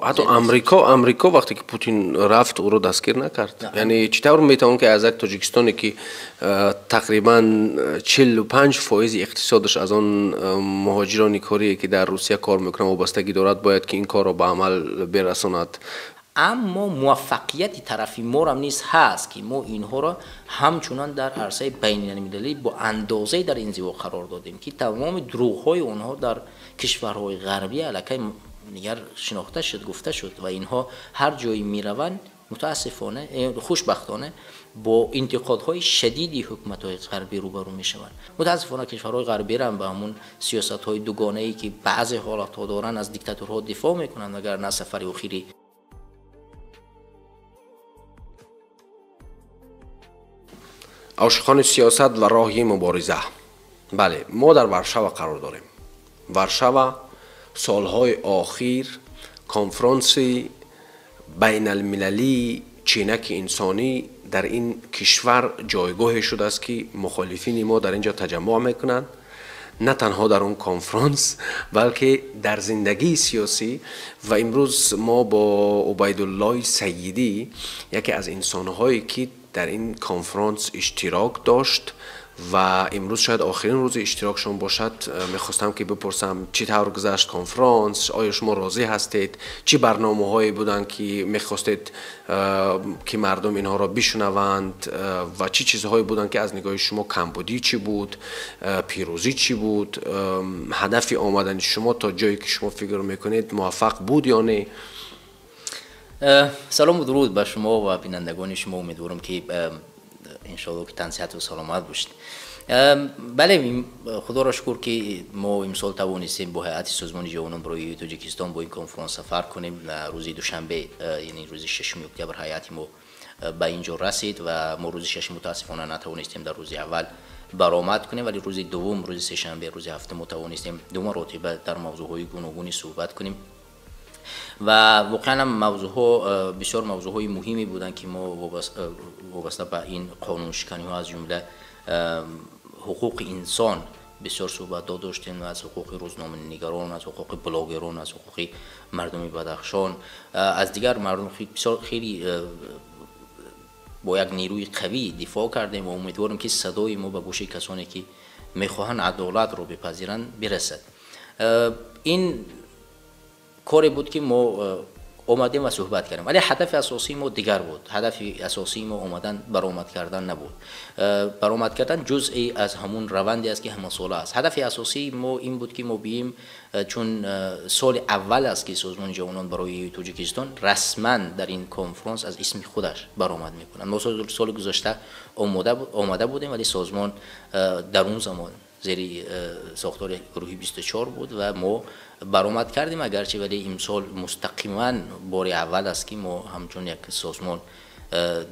حتی آمریکا وقتی که پوتین رفت او رو دستگیر نکرد. یعنی چطور میتوان که از یک تاجیکستانی که تقریبا 45% اقتصادش از آن مهاجران کاری که در روسیه کار میکنن وابستگی دارد باید که این کار رو به عمل برساند. اما موفقیتی طرفی ما هم نیست هست که ما اینها را همچنان در عرصه بین المللی با اندازه در انزوا قرار دادیم که تمام دروغ‌های اونها در کشورهای غربی علیه دیگر شناخته شد، گفته شد و اینها هر جایی میروند متاسفانه خوشبختانه با انتقادهای شدیدی حکومت‌های غربی روبرو میشوند. متاسفانه کشورهای غربی هم به همون سیاست‌های دوگانه‌ای که بعضی حالت‌ها دارن از دیکتاتورها دفاع میکنن اگر نه سفر اخیری عاشقان سیاست و راهی مبارزه. بله، ما در ورشاو قرار داریم. ورشاو سالهای آخر کنفرانس بین المللی چینک انسانی در این کشور جایگاه شده است که مخالفین ما در اینجا تجمع میکنند، نه تنها در اون کنفرانس بلکه در زندگی سیاسی. و امروز ما با عبیدالله سیدی یکی از انسانهایی که در این کنفرانس اشتراک داشت و امروز شاید آخرین روز اشتراکشون باشد، میخواستم که بپرسم چی طور گذشت کنفرانس، آیا شما راضی هستید، چی برنامه هایی بودن که میخواستید که مردم اینها را بشنوند و چی چیزهایی بودن که از نگاه شما کمبودی چی بود، پیروزی چی بود، هدف آمدن شما تا جایی که شما فکر میکنید موفق بود یا نه؟ سلام و درود به شما و بینندگان شما. امیدوارم که انشاءالله که تن صحت و سلامت باشید. بله، خدا را شکر که ما امسال توانستیم با هیئت سازمان جوانان برای تاجیکستان با این کنفرانس سفر کنیم. روز دوشنبه یعنی روز 6 اکتبر هیئت ما به اینجا رسید و ما روز 6 متاسفانه نتوانستیم در روز اول برآمد کنیم، ولی روز دوم، روز سه شنبه، روز هفته ما توانستیم دو مرتبه در موضوعهای گوناگونی صحبت کنیم و واقعا موضوعها بسیار موضوعهای مهمی بودند که ما وابسته به این قانون شکنی ها از جمله حقوق انسان بسیار صحبت داشتیم، از حقوق روزنامه نگاران، از حقوق بلاگران، از حقوق مردم بدخشان، از دیگر مردم خیلی با یک نیروی قوی دفاع کردیم و امیدوارم که صدای ما به گوش کسانی که میخواهند عدالت رو بپذیرند برسد. این کاری بود که ما اومدیم و صحبت کردیم، ولی هدف اساسی ما دیگر بود. هدف اساسی ما اومدن برآمد کردن نبود. برآمد کردن جزئی از همون روندی است که همه ساله است. هدف اساسی ما این بود که ما بیم، چون سال اول است که سازمان جوانان برای تاجیکستان رسما در این کنفرانس از اسم خودش برآمد میکنه. ما سال گذشته آماده بودیم ولی سازمان در اون زمان زیر ساختار گروهی 24 بود و ما برآمد کردیم اگرچه، ولی امسال مستقیما بار اول است که ما همچون یک سازمان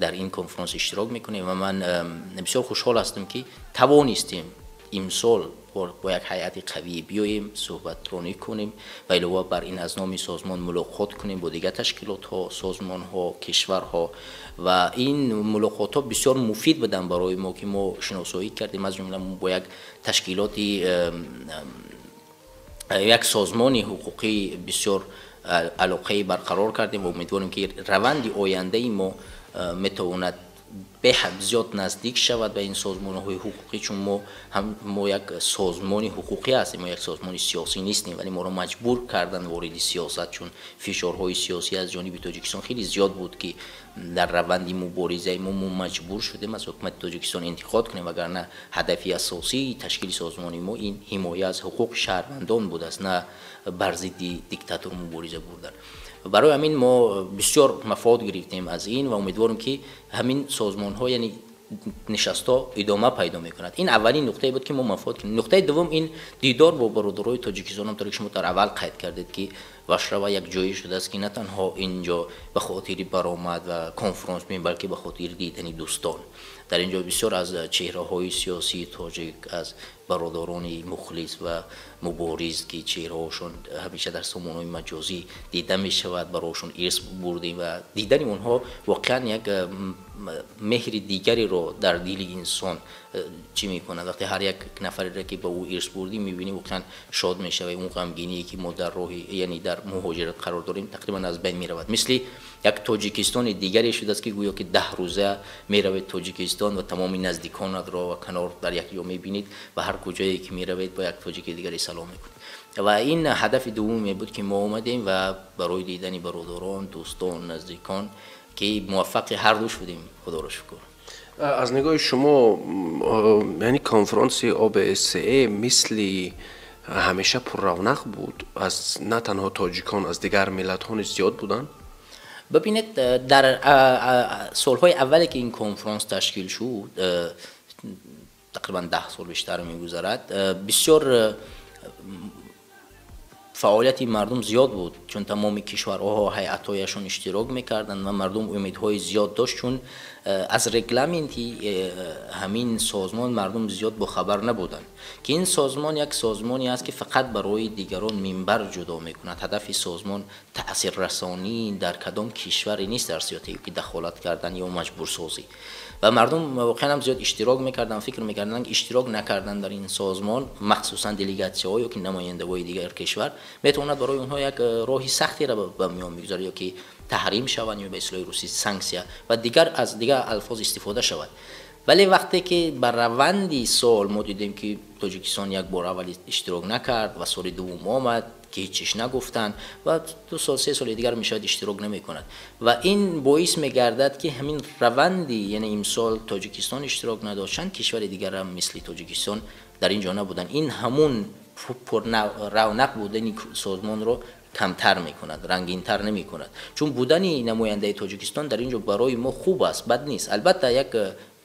در این کنفرانس اشتراک میکنیم و من بسیار خوشحال هستم که توانستیم امسال با یک هیئت قوی بیاییم صحبت رانی کنیم و علاوه بر این از نام سازمان ملاقات کنیم با دیگر تشکیلات ها، سازمان ها، کشورها و این ملاقات ها بسیار مفید بودن برای ما که ما شناسایی کردیم. از جمله با یک تشکیلاتی، یک سازمان حقوقی بسیار علاقه برقرار کردیم و امیدواریم که روند آینده ما میتواند به حد زیاد نزدیک شود به این سازمان های حقوقی، چون ما یک سازمان حقوقی هستیم، ما یک سازمان سیاسی نیستیم، ولی ما را مجبور کردن وارد سیاست، چون فشارهای سیاسی از جانب تاجیکستان خیلی زیاد بود که در روند مبارزه ما مجبور شدیم از حکومت تاجیکستان انتقاد کنیم، وگرنه هدفی اساسی تشکیل سازمان ما این حمایت از حقوق شهروندان بود است، نه بر ضد دیکتاتور مبارزه بودن. برای همین ما بسیار مفاد گرفتیم از این و امیدوارم که همین سازمان ها یعنی نشستا ادامه پیدا میکند. این اولین نقطه بود که ما مفاد کنیم. نقطه دوم این دیدار با برادرای تاجیکستان هم شما در اول قید کردید که ورشاو یک جایی شده است که نه تنها اینجا به خاطر برآمد و کنفرانس میم بلکه به خاطر دیدن دوستان. در اینجا بسیار از چهره های سیاسی تاجیک، از برادران مخلص و مبارز که چهره هاشون همیشه در سامانه‌های مجازی دیده می شود، برایشون ارث بردیم و دیدن اونها واقعا یک مهر دیگری رو در دل انسان چی میکنه. وقتی هر یک نفری را که با او ارث بردیم میبینی واقعا شاد میشه و اون غمگینی که ما در راه یعنی در در مهاجرت قرار داریم تقریبا از بین میرود. مثل یک تاجیکستان دیگری شده است که گویا که 10 روزه میروید تاجیکستان و تمام نزدیکانت را و کنار در یک جا میبینید و هر کجایی که میروید با یک تاجیک دیگری سلام میکنید. و این هدف دومی بود که ما اومدیم و برای دیدن برادران، دوستان، نزدیکان که موفق هر دو شدیم، خدا را شکر. از نگاه شما یعنی کنفرانس OBSE مثل همیشه پر رونق بود؟ از نه تنها تاجیکان، از دیگر ملت ها زیاد بودن؟ ببینید در سالهای اولی که این کنفرانس تشکیل شد، تقریبا 10 سال بیشتر میگذرد، بسیار فعالیت مردم زیاد بود، چون تمام کشورها هیئت‌هایشون اشتراک میکردند و مردم امیدهای زیاد داشت، چون از رگلامنتی همین سازمان مردم زیاد با خبر نبودند که این سازمان یک سازمانی است که فقط برای دیگران منبر جدا میکند. هدف سازمان تاثیررسانی در کدام کشوری نیست در سیاسی که دخالت کردن یا مجبور سازی، و مردم واقعا هم زیاد اشتراک میکردن، فکر میکردن که اشتراک نکردن در این سازمان، مخصوصا دلیگاسی‌ها یا که نمایندگان دیگر کشور، میتواند برای اونها یک راه سختی را به میان میگذاره، یا که تحریم شوند یا به اصطلاح روسی سانکسیا و دیگر از دیگر الفاظ استفاده شود. ولی وقتی که بر روندی سال ما دیدیم که تاجیکستان یک بار اول اشتراک نکرد و سال دوم آمد که هیچیش نگفتن و 2 سال 3 سال دیگر میشود اشتراک نمیکند و این باعث میگردد که همین روندی، یعنی امسال تاجیکستان اشتراک نداشتن، کشور دیگر هم مثل تاجیکستان در اینجا نبودن، این همون پر رونق بودن سازمان رو کمتر میکند، رنگینتر نمیکند، چون بودن نماینده تاجیکستان در اینجا برای ما خوب است، بد نیست. البته یک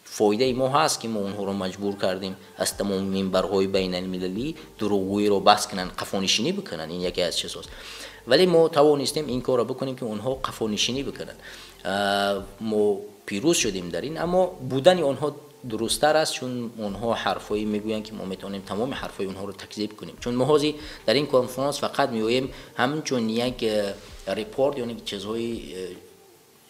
فایده ما هست که ما اونها رو مجبور کردیم از تمام منبرهای بین المللی دروغگویی رو بحث کنن، قفانشینی بکنن، این یکی از چیزاست. ولی ما توانستیم این کار رو بکنیم که اونها قفانشینی بکنن. ما پیروز شدیم در این، اما بودن اونها درست‌تر است، چون اونها حرفایی میگویند که ما میتونیم تمام حرفای اونها رو تکذیب کنیم، چون ما در این کنفرانس فقط میگوییم همچون یک ریپورت، یعنی چیزهای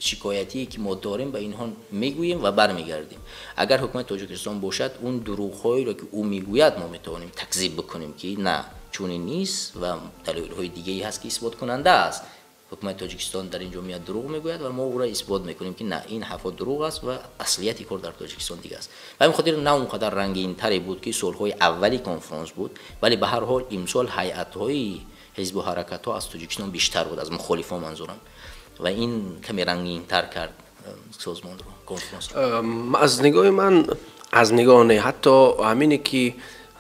شکایتی که ما داریم به اینها میگوییم و برمیگردیم. اگر حکومت تاجیکستان باشد، اون دروغ‌هایی را که او میگوید ما میتونیم تکذیب بکنیم که نه، چون نیست و دلایل‌های دیگه‌ای هست که اثبات کننده است. حکومت تاجیکستان در اینجا میاد دروغ میگوید و ما او را اثبات میکنیم که نه، این حرف دروغ است و اصلیت کار در تاجیکستان دیگه است. و این خاطر نه اونقدر رنگین‌تری بود که سال‌های اولی کنفرانس بود، ولی به هر حال امسال هیئت‌های حزب و حرکت‌ها از تاجیکستان بیشتر بود، از مخالفان منظورم، و این کمی رنگین‌تر کرد سازمان رو، کنفرانس رو. از نگاه من، از نگاه نه، حتی همینه که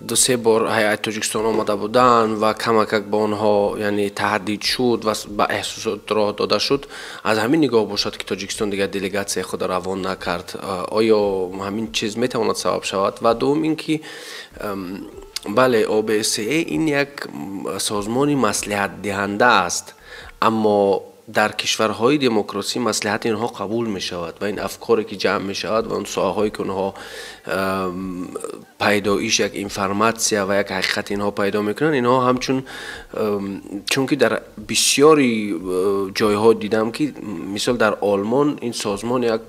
2-3 بار هیئت تاجیکستان آمده بودن و کمک با آنها یعنی تهدید شد و به احساسات راه داده شد، از همین نگاه باشد که تاجیکستان دیگر دلیگاسیون خود روان نکرد، آیا همین چیز میتواند سبب شود؟ و دوم اینکه بله، OBSE این یک سازمانی مصلحت دهنده است، اما در کشورهای دموکراسی مصلحت اینها قبول می شود و این افکاری که جمع می شود و اون ساحه‌هایی که اونها پیدایش یک اینفرماسیا و یک حقیقت اینها پیدا میکنن، اینها همچون چون که در بسیاری جایها دیدم که مثال در آلمان این سازمان یک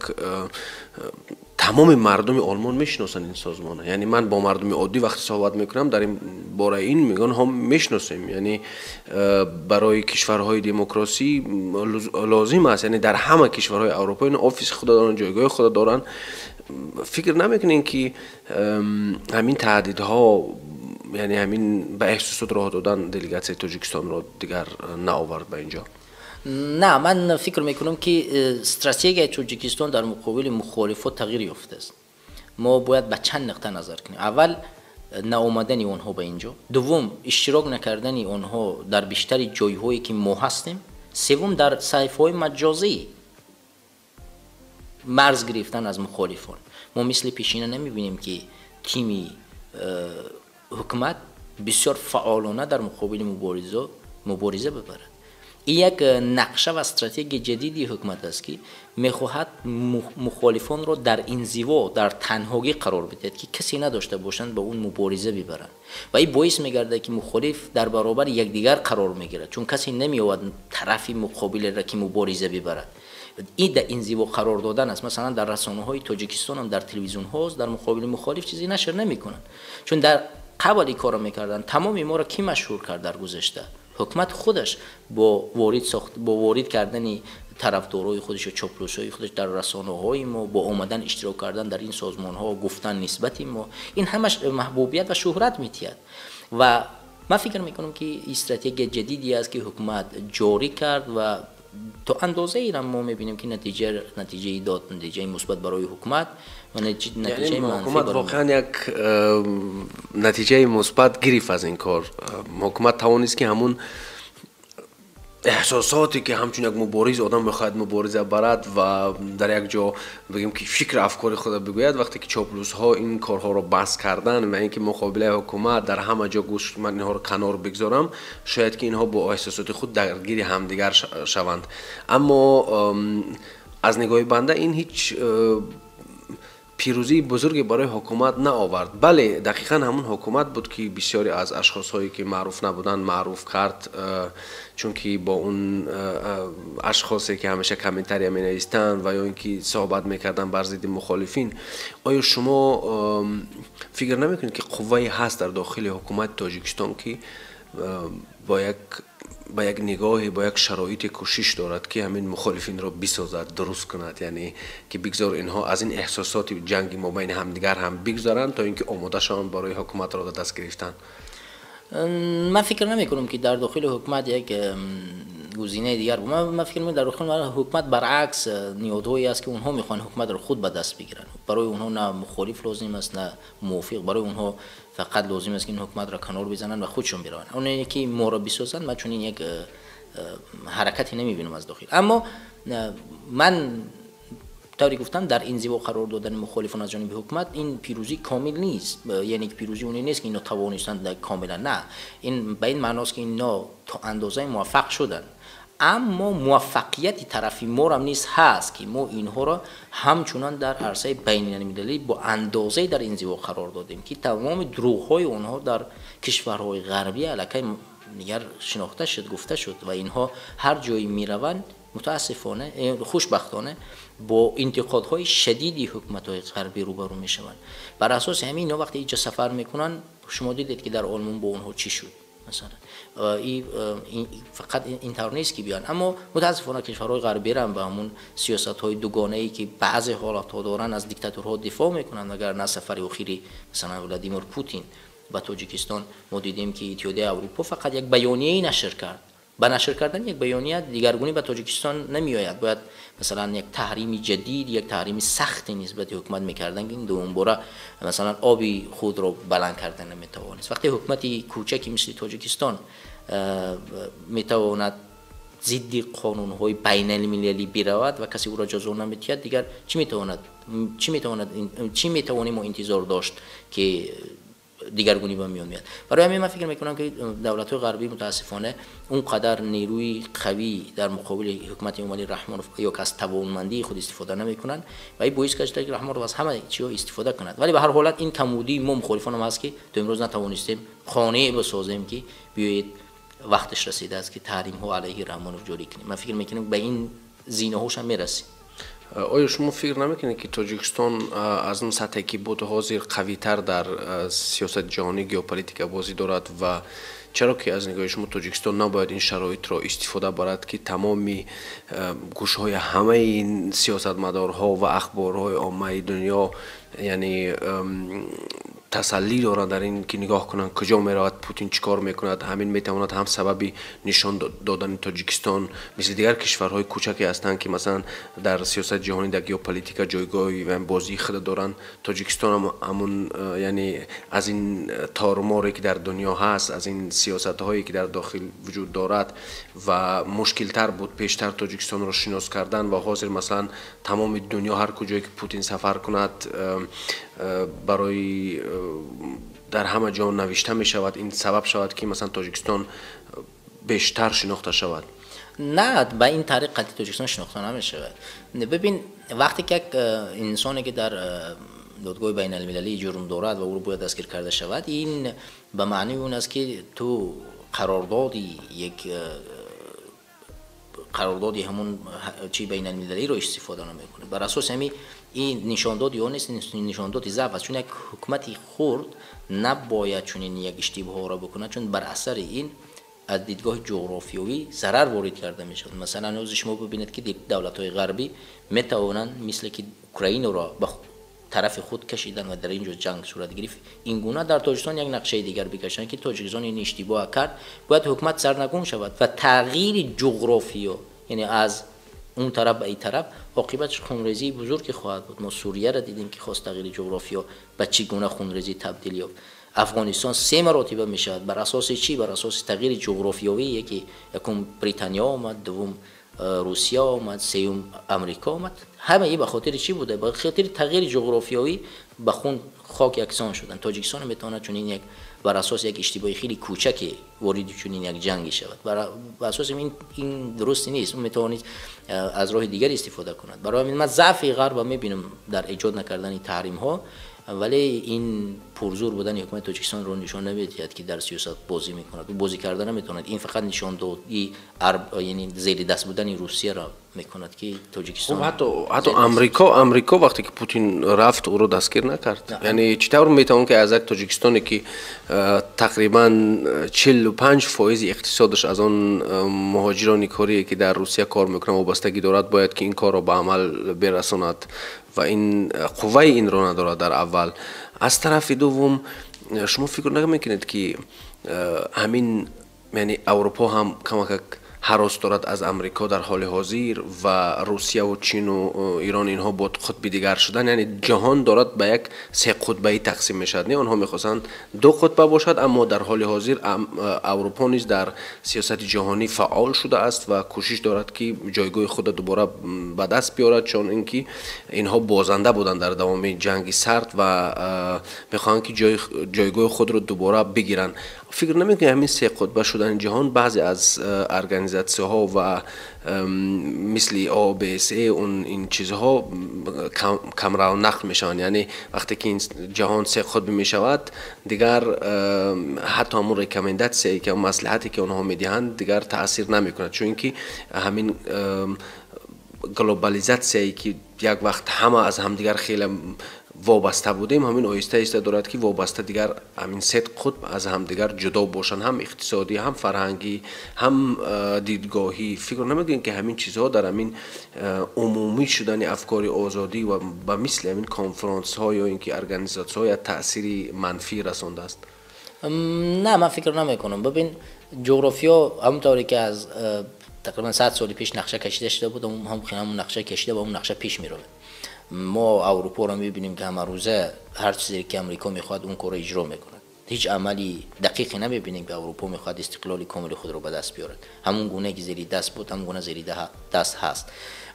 تمام مردم آلمان میشناسن این سازمان، یعنی من با مردم عادی وقتی صحبت میکنم در این باره این میگن هم میشناسیم، یعنی برای کشورهای دموکراسی لازم است، یعنی در همه کشورهای اروپایی آفیس خود دارن، جایگاه خود دارن. فکر نمیکنین که همین تهدیدها، یعنی همین به احساسات راه دادن دلیگاسیون تاجیکستان رو دیگر نآورد به اینجا؟ نه، من فکر میکنم که استراتژی تاجیکستان در مقابل مخالفات تغییر یافته است. ما باید به چند نقطه نظر کنیم. اول، نآمدن اونها به اینجا. دوم، اشتراک نکردن اونها در بیشتر جایهایی که ما هستیم. سوم، در صحیفه‌های مجازی مرز گرفتن از مخالفان. ما مثل پیشینه نمیبینیم که تیمی حکومت بسیار فعالانه در مقابل مبارزه ببرد. این یک نقشه و استراتژی جدیدی حکومت است که میخواهد مخالفان را در انزوا، در تنهایی قرار بدهد که کسی نداشته باشند به اون مبارزه ببرند و این باعث میگرده که مخالف در برابر یکدیگر قرار میگیرد، چون کسی نمیآید طرف مقابل را که مبارزه ببرد. این در انزوا قرار دادن است. مثلا در رسانه‌های تاجیکستان هم در تلویزیون ها در مقابل مخالف چیزی نشر نمیکنند، چون در قبل این کارو میکردن. تمام ما را کی مشهور کرد در گذشته؟ حکومت خودش با وارد کردن طرفدارای خودش و چاپلوسای خودش در رسانه‌های ما، با اومدن اشتراک کردن در این سازمان‌ها، گفتن نسبت ما، این همش محبوبیت و شهرت می‌تید. و من فکر میکنم که استراتژی جدیدی است که حکومت جاری کرد و تا اندازه ای را ما میبینیم که نتیجه داد، نتیجه مثبت برای حکومت و نتیجه منفی حکومت واقعا یک نتیجه مثبت گرفت از این کار. حکومت توانست که همون احساساتی که همچون یک مبارز آدم بخواهد مبارزه برد و در یک جا بگیم که فکر افکار خود بگوید، وقتی که چاپلوس ها این کارها رو بس کردن و اینکه مقابله حکومت در همه جا گوش من اینها رو کنار بگذارم، شاید که اینها با احساسات خود درگیر همدیگر شوند. اما از نگاه بنده این هیچ پیروزی بزرگی برای حکومت نه آورد. بله دقیقاً همون حکومت بود که بسیاری از اشخاص هایی که معروف نبودن معروف کرد، چون که با اون اشخاصی که همیشه کامنتری می نویسن و یا اینکه صحبت میکردن بر ضد مخالفین. آیا شما فکر نمیکنید که قوی هست در داخل حکومت تاجیکستان که با یک نگاه با یک شرایط کوشش دارد که همین مخالفین را بسازد، درست کند، یعنی که بگذار اینها از این احساسات جنگی ما بین همدیگر هم بگذارند تا اینکه آماده شوند برای حکومت را دست گرفتن؟ من فکر نمی کنم که در داخل حکومت یک گزینه دیگر بود. من فکر می‌کنم در داخل حکومت برعکس نیروهایی است که اونها میخوان حکومت را خود به دست بگیرن. برای اونها نه مخالف لازم است نه موافق، برای اونها فقط لازم است که این حکومت را کنار بزنن و خودشون برن. اونایی که ما را بسازن، من چون این یک حرکتی نمیبینم از داخل. اما من طوری گفتم در انزوا قرار دادن مخالفان از جانب حکومت این پیروزی کامل نیست، یعنی پیروزی اونی نیست که اینا توانستند کاملا، نه، این به این معناست که اینا تا اندازه موفق شدن، اما موفقیت طرفی ما هم نیست هست که ما اینها را همچنان در عرصه بین المللی با اندازه در انزوا قرار دادیم که تمام دروغ‌های اونها در کشورهای غربی علیه دیگر شناخته شد، گفته شد و اینها هر جایی میروند متاسفانه خوشبختانه با انتقادهای شدیدی حکومت‌های غربی روبرو میشوند. بر اساس همین اینا وقتی اینجا سفر میکنن، شما دیدید که در آلمان با اونها چی شد مثلا. این فقط این طور نیست که بیان، اما متاسفانه کشورهای غربی هم به همون سیاست‌های دوگانه‌ای که بعضی حالت‌ها دارن از دیکتاتورها دفاع میکنن. اگر نه سفر اخیری مثلا ولادیمیر پوتین به تاجیکستان ما دیدیم که اتحادیه اروپا فقط یک بیانیه نشر کرد. با نشر کردن یک بیانیه دیگرگونی به تاجیکستان نمیآید. باید مثلا یک تحریم جدید، یک تحریم سخت نسبت حکومت میکردن که این دوباره مثلا آبی خود را بلند کردن نمیتوانست. وقتی حکومتی کوچکی مثل تاجیکستان میتواند ضد قانون‌های بین المللی برود و کسی او را جزا نمی‌دهد، دیگر چی میتوانیم ما انتظار داشت که دیگرگونی به میان میاد؟ برای همین من فکر میکنم که دولت‌های غربی متاسفانه اونقدر نیروی قوی در مقابل حکومت امالی رحمانوف یا که از توانمندی خود استفاده نمیکنن و این باعث گشته که رحمانوف از همه چیزا استفاده کند. ولی به هر حالت این کمودی ما مخالفان هم هست که تا امروز نتوانستیم خانه بسازیم که بیایید وقتش رسیده است که تحریم ها علیه رحمانوف جاری کنیم. من فکر میکنم به این زینه هاش هم میرسیم. آیا شما فکر نمیکنید که تاجیکستان از اون سطحی که بود حاضر قوی تر در سیاست جهانی گیوپولیتیک بازی دارد و چرا که از نگاه شما تاجیکستان نباید این شرایط را استفاده برد که تمامی گوشهای همه این سیاستمدارها و اخبارهای عامه دنیا یعنی تسلی دارند در این که نگاه کنند کجا میرود، پوتین چیکار میکند؟ همین میتواند هم سببی نشان دادن تاجیکستان مثل دیگر کشورهای کوچکی هستند که مثلا در سیاست جهانی در گیوپولیتیک جایگاهی و بازی خود دارند. تاجیکستان هم همون یعنی از این تارماری که در دنیا هست، از این سیاست هایی که در داخل وجود دارد و مشکل تر بود پیشتر تاجیکستان را شناس کردن و حاضر مثلا تمام دنیا هر کجایی که پوتین سفر کند برای در همه جا نوشته می شود، این سبب شود که مثلا تاجیکستان بیشتر شناخته شود. نه، به این طریق قطعی تاجیکستان شناخته نمی شود. ببین وقتی که یک انسانی که در دادگاه بین المللی جرم دارد و او رو باید دستگیر کرده شود، این به معنی اون است که تو قراردادی همون چی بین المللی رو استفاده نمیکنه. بر اساس همین این نشاندادی ها نیست، نشاندادی ضعف است. چون یک حکومتی خرد نباید چون این یک اشتباه را بکنه، چون بر اثر این از دیدگاه جغرافیایی ضرر وارد کرده می شود. مثلا هنوز شما ببینید که دولت‌های غربی میتوانند مثل که اوکراین را به طرف خود کشیدن و در اینجا جنگ صورت گرفت، این گونه در تاجیکستان یک نقشه دیگر بکشند که تاجیکستان این اشتباه کرد، باید حکومت سرنگون شود و تغییر جغرافیا، یعنی از اون طرف به این طرف، عاقبتش خونریزی بزرگی خواهد بود. ما سوریه را دیدیم که خواست تغییر جغرافیا به چگونه خونریزی تبدیل یافت. افغانستان 3 مراتبه می شود. بر اساس چی؟ بر اساس تغییر جغرافیایی. یکم بریتانیا آمد، دوم روسیه آمد، سوم امریکا آمد. همه این به خاطر چی بوده؟ به خاطر تغییر جغرافیایی به خون خاک یکسان شدن. تاجیکستان میتونه چون یک بر اساس یک اشتباه خیلی کوچکی وارد چون یک جنگی شود. بر اساس این درست نیست. اون میتونه از راه دیگری استفاده کند. برای همین من ضعف غرب میبینم در ایجاد نکردن تحریم ها، ولی این پرزور بودن حکومت تاجیکستان رو نشان نمیدهد که در سیاست بازی میکند. بازی کردن نمیتوند. این فقط نشان دادی یعنی زیر دست بودن روسیه را میکند که تاجیکستان حتی امریکا وقتی که پوتین رفت او رو دستگیر نکرد. یعنی چطور میتوان که از یک تاجیکستانی که تقریبا 45% اقتصادش از آن مهاجران کاری که در روسیه کار میکنن وابستگی دارد، باید که این کار را به عمل برساند و این قوه این رو ندارد در اول. از طرف دوم شما فکر نمیکنید که همین یعنی اروپا هم کمک هراس دارد از امریکا در حال حاضر و روسیه و چین و ایران اینها با قطبی دیگر شدن، یعنی جهان دارد به یک 3 قطبی تقسیم میشد. نه آنها میخواستند 2 قطبه باشد، اما در حال حاضر اروپا نیز در سیاست جهانی فعال شده است و کوشش دارد که جایگاه خود دوباره به دست بیارد، چون اینکه اینها بازنده بودند در دوام جنگ سرد و میخواهند که جایگاه خود را دوباره بگیرند. فکر نمیکنید همین 3 قطبه شدن جهان بعضی از ارگانیزاسیون‌ها و مثل ABSA این چیزها کمرو نقل میشن؟ یعنی وقتی که این جهان 3 قطبی میشود دیگر حتی همون ریکامنداسیونی که مصلحتی که اونها میدهند دیگر تاثیر نمیکنه، چون که همین گلوبالیزاسیونی که یک وقت همه از همدیگر خیلی وابسته بودیم، همین آهسته دارد که وابسته دیگر همین 3 قطب از همدیگر جدا باشن، هم اقتصادی، هم فرهنگی، هم دیدگاهی. فکر نمیکنید که همین چیزها در همین عمومی شدن افکار آزادی و به مثل همین کنفرانس ها یا اینکه ارگانیزاسیون ها تأثیری منفی رسانده است؟ نه، من فکر نمیکنم. ببین جغرافیا همونطوری که از تقریبا 100 سال پیش نقشه کشیده شده بود، همون نقشه کشیده و اون نقشه پیش میره. ما اروپا رو میبینیم که همه روزه هر چیزی که امریکا میخواد اون کار اجرا میکنه. هیچ عملی دقیقی نمیبینیم که اروپا میخواد استقلال کامل خود رو به دست بیارد. همون گونه که زیر دست بود همون گونه زیر دست هست.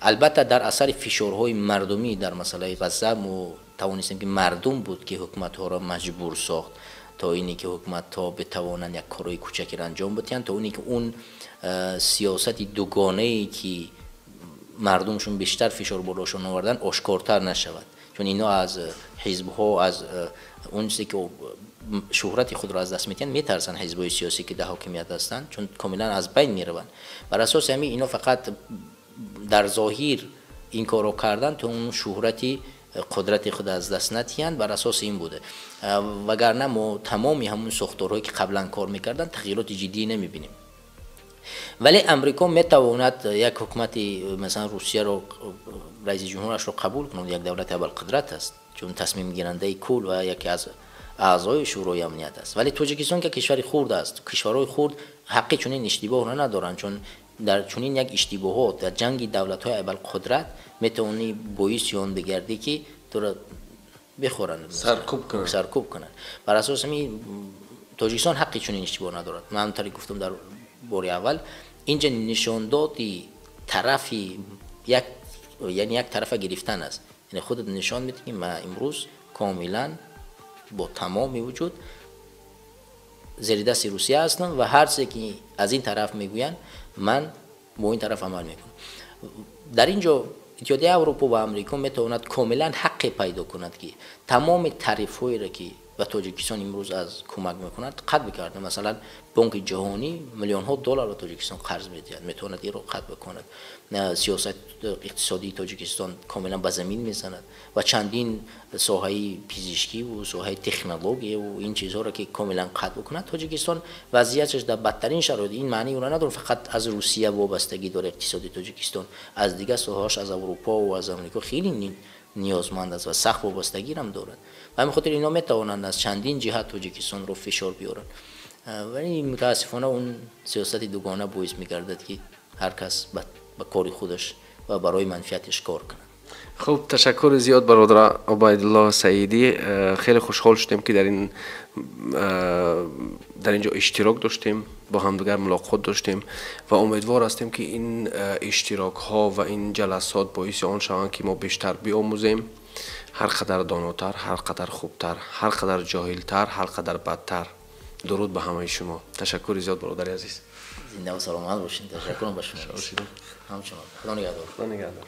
البته در اثر فشارهای مردمی در مسئله غزه ما توانستیم که مردم بود که حکومت ها را مجبور ساخت تا اینی که حکومت ها بتوانند یک کارهای کوچکی را انجام بدهند، تا اینی که اون سیاست دوگانه‌ای که مردمشون بیشتر فشار بالاشون آوردن آشکارتر نشود. چون اینا از حزب‌ها، از اون چیزی که شهرت خود را از دست میتن میترسن حزب‌های سیاسی که در حاکمیت هستند، چون کاملا از بین میروند. بر اساس همین اینا فقط در ظاهر این کارو کردن تا اون شهرتی قدرت خود از دست ندهند. بر اساس این بوده، وگرنه ما تمامی همون ساختارهایی که قبلا کار میکردن تغییرات جدی نمیبینیم. ولی امریکا میتواند یک حکومت مثلا روسیه رو، رئیس جمهورش رو قبول کنه، یک دولت ابوالقدرت است چون تصمیم گیرنده کل و یکی از اعضای شورای امنیت است. ولی تاجیکستان که کشوری خرد است، کشورهای خرد حقی چنین اشتباه را ندارند، چون در چنین یک اشتباهات در جنگ دولت‌های ابوالقدرت میتونی باعث آن بگردی که تو را بخورن، سرکوب کنن. بر اساس همین تاجیکستان حقی چنین اشتباه ندارد. من همونطوری گفتم در بار اول، اینجا نشان دادی طرفی یعنی یک طرف گرفتن است. یعنی خودت نشان میدی که من امروز کاملا با تمام وجود زیر دست روسیه هستم و هر چیزی که از این طرف میگوین من با این طرف عمل میکنم. در اینجا اتحادیه اروپا و امریکا میتواند کاملا حق پیدا کند که تمام تعریف‌هایی را که و تاجیکستان امروز از کمک میکند قطع بکرده. مثلا بانک جهانی میلیون ها دلار تاجیکستان قرض میدهد، میتواند این رو قطع بکند. سیاست اقتصادی تاجیکستان کاملا به زمین میزند و چندین ساحه پزشکی و ساحه تکنولوژی و این چیزها را که کاملا قطع بکند، تاجیکستان وضعیتش در بدترین شرایط. این معنی اون نداره فقط از روسیه وابستگی داره اقتصاد تاجیکستان، از دیگه ساحه‌اش از اروپا و از آمریکا خیلی نیازمند است و سخت وابستگی هم دارد. و همین خاطر اینا میتوانند از چندین جهت تاجیکستان رو فشار بیارن، ولی متاسفانه اون سیاست دوگانه باعث میگردد که هر کس به کار خودش و برای منفعتش کار کنه. خب تشکر زیاد برادر عبیدالله سعیدی. خیلی خوشحال شدیم که در اینجا اشتراک داشتیم، با همدیگر ملاقات داشتیم و امیدوار هستیم که این اشتراک ها و این جلسات باعث آن شوند که ما بیشتر بیاموزیم، هر قدر داناتر، هر قدر خوبتر، هر قدر جاهلتر، هر قدر بدتر. درود به همه شما. تشکر زیاد برادر عزیز. زنده و سلامت باشین. تشکر به شما. همچنان. خدا نگهدار. خدا نگهدار.